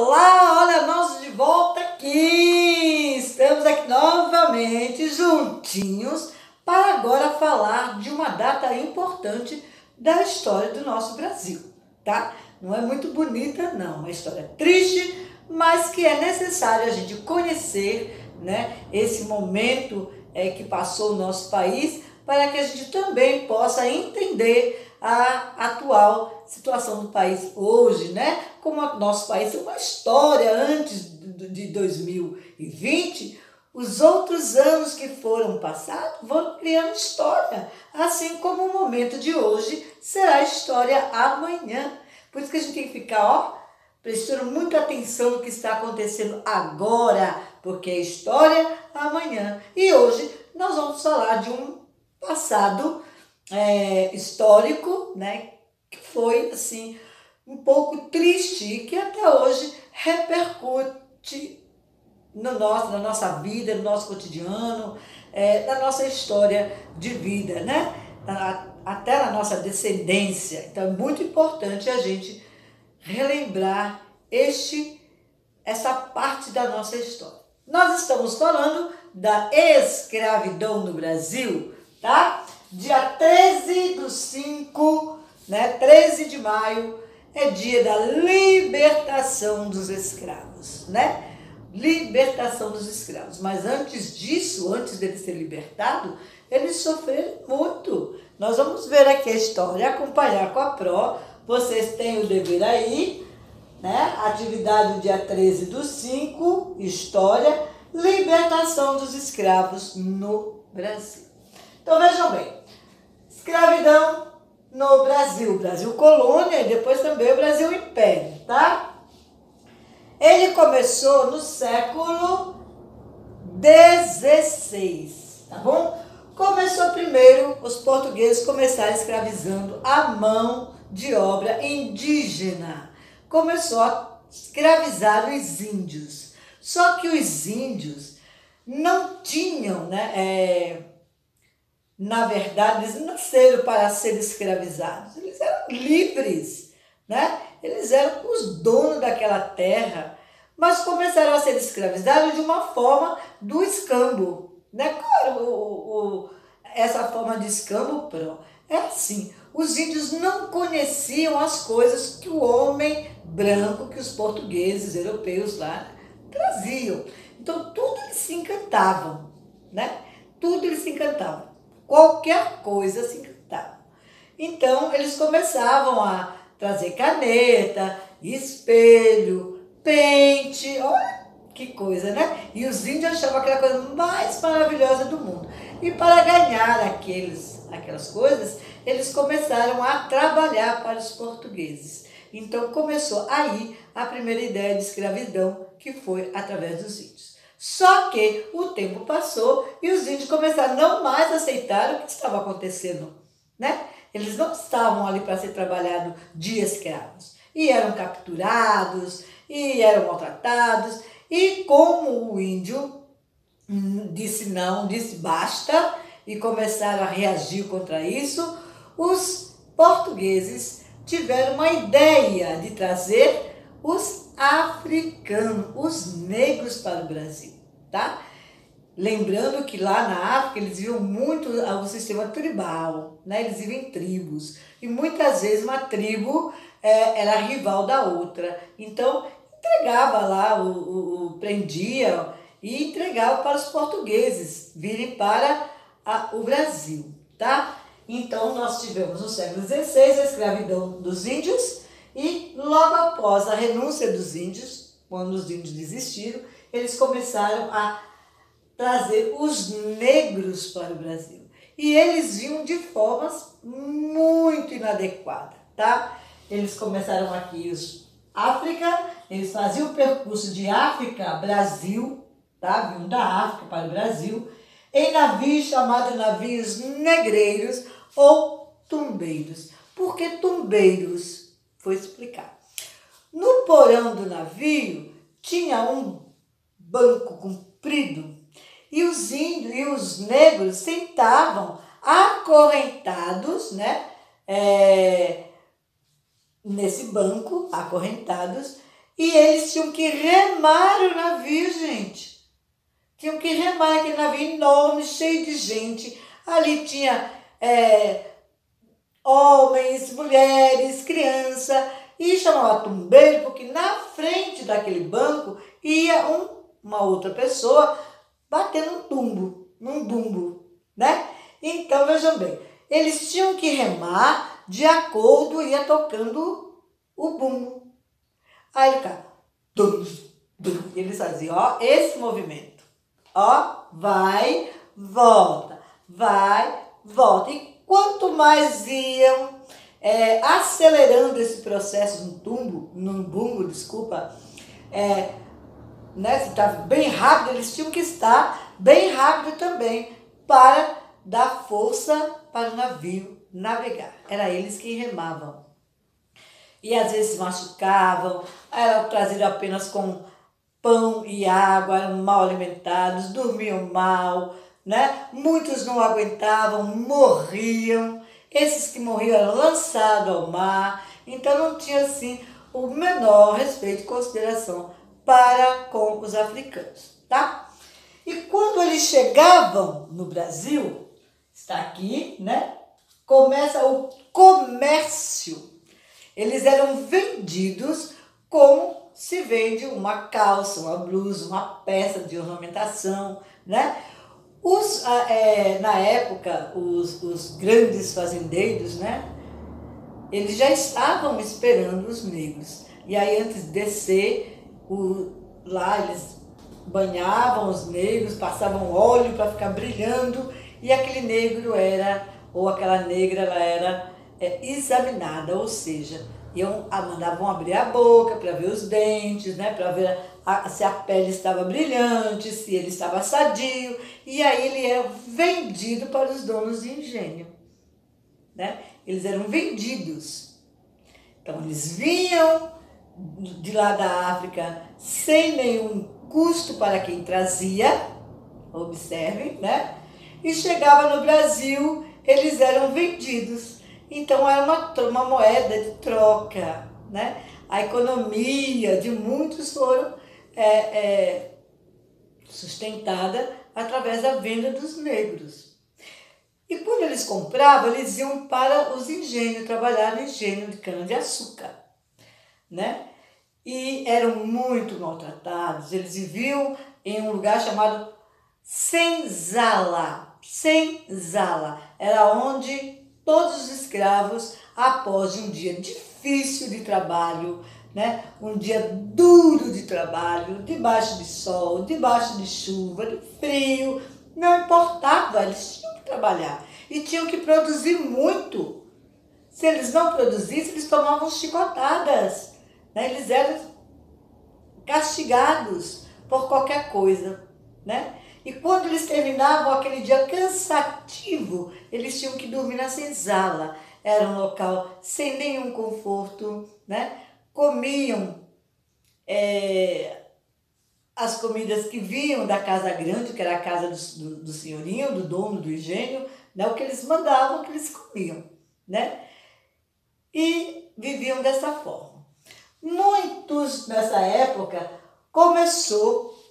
Olá, olha nós de volta aqui. Estamos aqui novamente juntinhos para agora falar de uma data importante da história do nosso Brasil, tá? Não é muito bonita não, uma história triste, mas que é necessário a gente conhecer, né, esse momento que passou o nosso país, para que a gente também possa entender a atual situação do país hoje, né? Como o nosso país tem uma história antes de 2020, os outros anos que foram passados vão criando história, assim como o momento de hoje será história amanhã. Por isso que a gente tem que ficar, prestando muita atenção no que está acontecendo agora, porque é história amanhã. E hoje nós vamos falar de um passado histórico, né, que foi assim um pouco triste e que até hoje repercute na nossa vida, no nosso cotidiano, na nossa história de vida, né, até na nossa descendência. Então é muito importante a gente relembrar essa parte da nossa história. Nós estamos falando da escravidão no Brasil, tá? Dia 13/5, né? 13 de maio é dia da libertação dos escravos, né? Libertação dos escravos. Mas antes disso, antes deles serem libertados, eles sofreram muito. Nós vamos ver aqui a história, acompanhar com a Pro. Vocês têm o dever aí, né? Atividade do dia 13/5, história, libertação dos escravos no Brasil. Então vejam bem, escravidão no Brasil, Brasil colônia e depois também o Brasil império, tá? Ele começou no século XVI, tá bom? Começou primeiro, os portugueses começaram escravizando a mão de obra indígena. Começou a escravizar os índios. Só que os índios não tinham, né, na verdade, eles não nasceram para ser escravizados. Eles eram livres, né? Eles eram os donos daquela terra, mas começaram a ser escravizados de uma forma do escambo, né? Claro, essa forma de escambo, é assim. Os índios não conheciam as coisas que o homem branco, que os portugueses, europeus lá traziam. Então, tudo eles se encantavam, né? Tudo eles se encantavam. Qualquer coisa se encantava. Então, eles começavam a trazer caneta, espelho, pente, olha que coisa, né? E os índios achavam aquela coisa mais maravilhosa do mundo. E para ganhar aquelas coisas, eles começaram a trabalhar para os portugueses. Então começou aí a primeira ideia de escravidão, que foi através dos índios. Só que o tempo passou e os índios começaram a não mais aceitar o que estava acontecendo, né? Eles não estavam ali para ser trabalhados de escravos. E eram capturados, e eram maltratados. E como o índio disse não, disse basta, e começaram a reagir contra isso, os portugueses tiveram uma ideia de trazer os africanos, os negros para o Brasil, tá? Lembrando que lá na África eles viam muito o sistema tribal, né? Eles viviam em tribos e muitas vezes uma tribo era rival da outra. Então entregava lá, prendia e entregava para os portugueses virem para o Brasil, tá? Então nós tivemos no século XVI a escravidão dos índios e logo após a renúncia dos índios, quando os índios desistiram, eles começaram a trazer os negros para o Brasil. E eles vinham de formas muito inadequadas, tá? Eles começaram aqui África, eles faziam o percurso de África a Brasil, tá? Vinham da África para o Brasil, em navios chamados navios negreiros ou tumbeiros. Por que tumbeiros? Vou explicar. No porão do navio tinha um banco comprido e os índios e os negros sentavam acorrentados, né, nesse banco, acorrentados, E eles tinham que remar o navio, gente. Tinham que remar aquele navio enorme, cheio de gente. Ali tinha homens, mulheres, criança. E chamava tumbeiro porque na frente daquele banco ia uma outra pessoa batendo num bumbo, né? Então, vejam bem, eles tinham que remar de acordo, ia tocando o bumbo. Aí o cara, eles faziam, ó, esse movimento. Ó, vai, volta, vai, volta. E quanto mais iam acelerando esse processo no bumbo, desculpa, né, se estava bem rápido, eles tinham que estar bem rápido também para dar força para o navio navegar. Era eles que remavam. E às vezes se machucavam, eram trazidos apenas com pão e água, eram mal alimentados, dormiam mal, né? Muitos não aguentavam, morriam. Esses que morriam eram lançados ao mar. Então não tinha assim o menor respeito e consideração para com os africanos, tá? E quando eles chegavam no Brasil, está aqui, né? Começa o comércio. Eles eram vendidos como se vende uma calça, uma blusa, uma peça de ornamentação, né? Na época, os grandes fazendeiros, né? Eles já estavam esperando os negros. E aí, antes de descer, lá eles banhavam os negros, passavam óleo para ficar brilhando, e aquele negro ou aquela negra, ela era examinada, ou seja, mandavam abrir a boca para ver os dentes, né, para ver se a pele estava brilhante, se ele estava sadio, e aí ele era vendido para os donos de engenho, né? Eles eram vendidos. Então eles vinham de lá da África sem nenhum custo para quem trazia, observem, né? E chegava no Brasil, eles eram vendidos. Então era uma moeda de troca, né? A economia de muitos foram sustentada através da venda dos negros. E quando eles compravam, eles iam para os engenhos, trabalhar no engenho de cana-de-açúcar, né? E eram muito maltratados. Eles viviam em um lugar chamado Senzala. Senzala era onde todos os escravos, após um dia difícil de trabalho, né, um dia duro de trabalho, debaixo de sol, debaixo de chuva, de frio, não importava, eles tinham que trabalhar e tinham que produzir muito. Se eles não produzissem, eles tomavam chicotadas, né? Eles eram castigados por qualquer coisa, né? E quando eles terminavam aquele dia cansativo, eles tinham que dormir na senzala. Era um local sem nenhum conforto, né? Comiam as comidas que vinham da casa grande, que era a casa do senhorinho, do dono do engenho, né? O que eles mandavam, que eles comiam, né? E viviam dessa forma. Muitos, nessa época, começou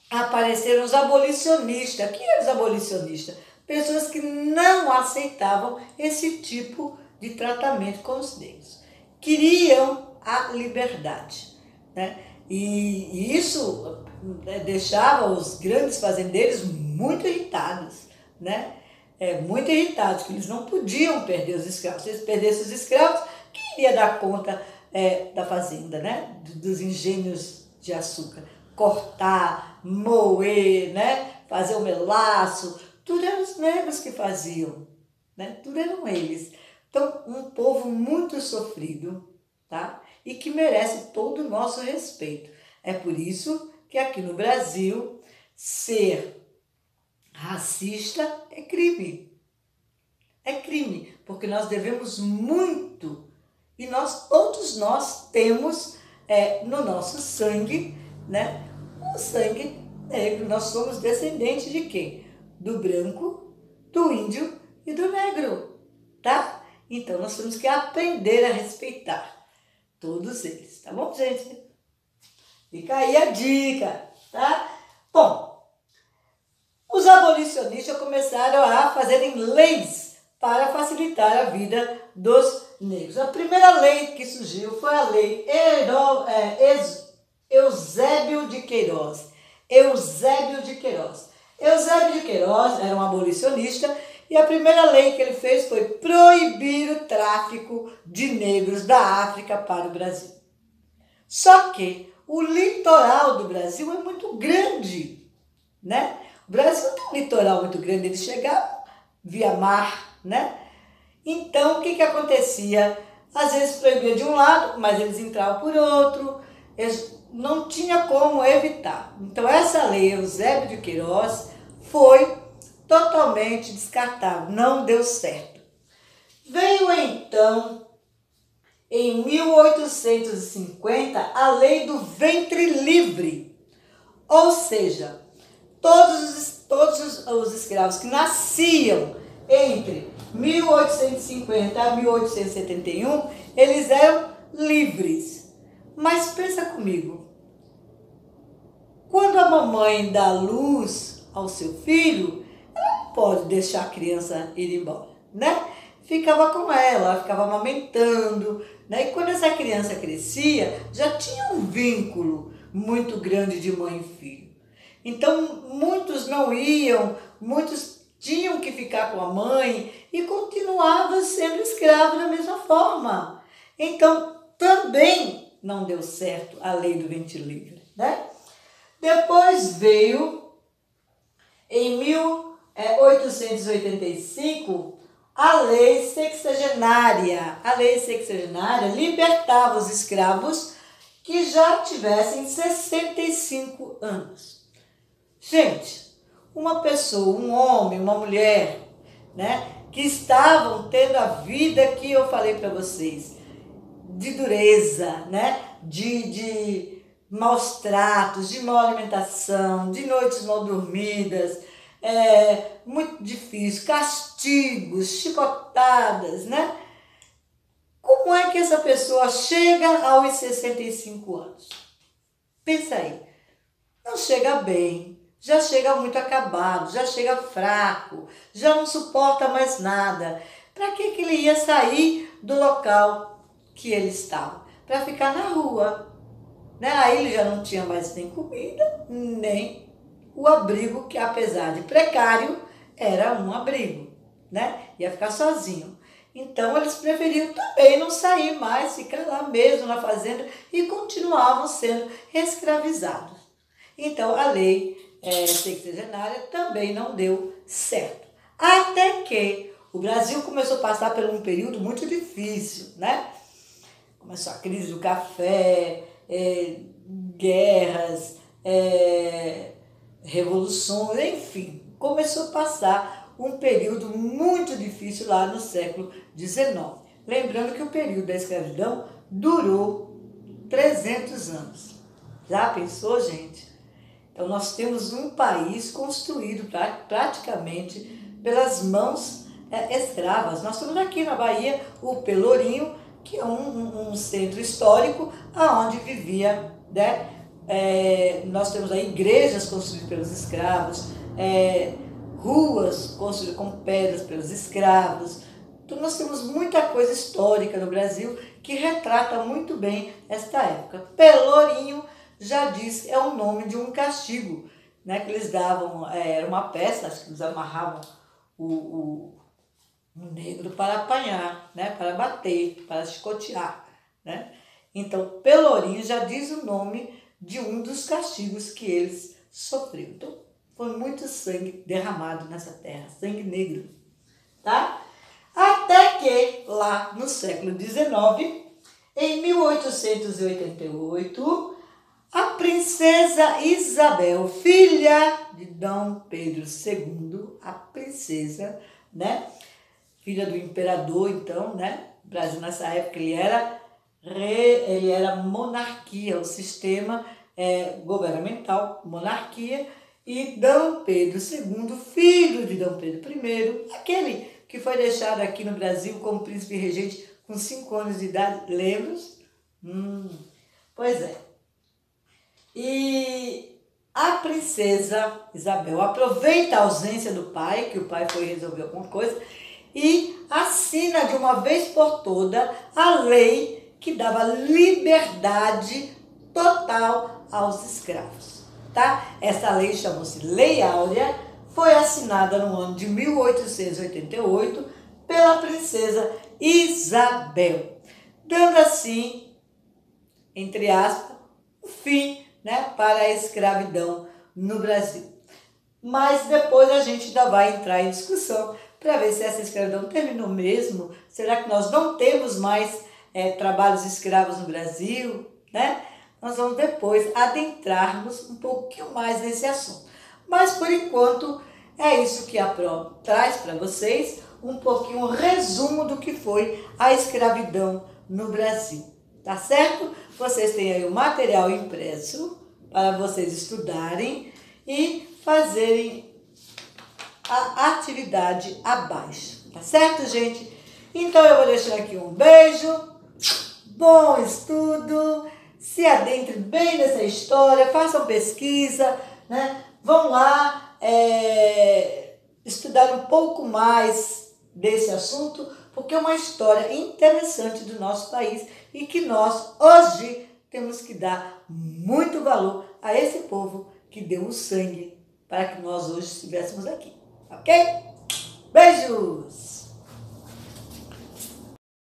a aparecer os abolicionistas. Quem eram os abolicionistas? Pessoas que não aceitavam esse tipo de tratamento com os negros. Queriam a liberdade, né? E isso deixava os grandes fazendeiros muito irritados, né? Muito irritados, porque eles não podiam perder os escravos. Se eles perdessem os escravos, quem ia dar conta da fazenda, né? Dos engenhos de açúcar? Cortar, moer, né? Fazer o melaço, tudo eram os negros que faziam, né? Tudo eram eles. Então, um povo muito sofrido, tá? E que merece todo o nosso respeito. É por isso que aqui no Brasil, ser racista é crime. É crime, porque nós devemos muito, e todos nós temos no nosso sangue, né, o sangue negro. Nós somos descendentes de quem? Do branco, do índio e do negro, tá? Então nós temos que aprender a respeitar todos eles, tá bom, gente? Fica aí a dica, tá? Bom, os abolicionistas começaram a fazerem leis para facilitar a vida dos negros. A primeira lei que surgiu foi a lei Eusébio de Queiroz. Eusébio de Queiroz. Eusébio de Queiroz era um abolicionista e a primeira lei que ele fez foi proibir o tráfico de negros da África para o Brasil. Só que o litoral do Brasil é muito grande, né? O Brasil tem um litoral muito grande, eles chegavam via mar, né? Então, o que acontecia? Às vezes proibia de um lado, mas eles entravam por outro, eles não tinha como evitar. Então, essa lei Eusébio de Queiroz foi totalmente descartável, não deu certo. Veio então, em 1850, a lei do ventre livre, ou seja, todos os escravos que nasciam entre 1850 a 1871, eles eram livres. Mas pensa comigo, quando a mamãe dá luz ao seu filho, ela não pode deixar a criança ir embora, né? Ficava com ela ficava amamentando, né? E quando essa criança crescia, já tinha um vínculo muito grande de mãe e filho. Então, muitos não iam, muitos tinham que ficar com a mãe e continuava sendo escravo da mesma forma. Então, também não deu certo a lei do ventre livre, né? Depois veio, em 1885, a lei sexagenária. A lei sexagenária libertava os escravos que já tivessem 65 anos. Gente, uma pessoa, um homem, uma mulher, né, que estavam tendo a vida que eu falei para vocês, de dureza, né, de maus tratos, de má alimentação, de noites mal dormidas, muito difícil, castigos, chicotadas, né? Como é que essa pessoa chega aos 65 anos? Pensa aí, não chega bem, já chega muito acabado, já chega fraco, já não suporta mais nada. Para que ele ia sair do local que ele estava? Para ficar na rua, né? Aí ele já não tinha mais nem comida, nem o abrigo, que apesar de precário, era um abrigo, né? Ia ficar sozinho. Então eles preferiam também não sair mais, ficar lá mesmo na fazenda e continuavam sendo escravizados. Então a lei sexagenária também não deu certo. Até que o Brasil começou a passar por um período muito difícil, né? Começou a crise do café, guerras, revoluções, enfim. Começou a passar um período muito difícil lá no século XIX. Lembrando que o período da escravidão durou 300 anos. Já pensou, gente? Então, nós temos um país construído praticamente pelas mãos escravas. Nós temos aqui na Bahia o Pelourinho, que é um centro histórico onde vivia, né? Nós temos aí igrejas construídas pelos escravos, ruas construídas com pedras pelos escravos. Então, nós temos muita coisa histórica no Brasil que retrata muito bem esta época. Pelourinho, já diz, é o nome de um castigo, né, que eles davam, era uma peça, acho que eles amarravam o negro para apanhar, né, para bater, para chicotear, né? Então, Pelourinho já diz o nome de um dos castigos que eles sofreram. Então, foi muito sangue derramado nessa terra, sangue negro, tá? Até que, lá no século XIX, em 1888, a princesa Isabel, filha de Dom Pedro II, a princesa, né? Filha do imperador, então, né? O Brasil nessa época ele era monarquia, o sistema governamental, monarquia, e Dom Pedro II, filho de Dom Pedro I, aquele que foi deixado aqui no Brasil como príncipe regente com 5 anos de idade, lembra? Pois é. E a princesa Isabel aproveita a ausência do pai, que o pai foi resolver alguma coisa, e assina de uma vez por toda a lei que dava liberdade total aos escravos, tá? Essa lei chamou-se Lei Áurea, foi assinada no ano de 1888 pela princesa Isabel, dando assim, entre aspas, o fim, né, para a escravidão no Brasil. Mas depois a gente ainda vai entrar em discussão para ver se essa escravidão terminou mesmo. Será que nós não temos mais trabalhos escravos no Brasil, né? Nós vamos depois adentrarmos um pouquinho mais nesse assunto. Mas por enquanto é isso que a Pro traz para vocês, um pouquinho um resumo do que foi a escravidão no Brasil. Tá certo? Vocês têm aí o material impresso para vocês estudarem e fazerem a atividade abaixo. Tá certo, gente? Então eu vou deixar aqui um beijo, bom estudo, se adentre bem nessa história, façam pesquisa, né? Vão lá estudar um pouco mais desse assunto, porque é uma história interessante do nosso país e que nós, hoje, temos que dar muito valor a esse povo que deu o sangue para que nós hoje estivéssemos aqui, ok? Beijos!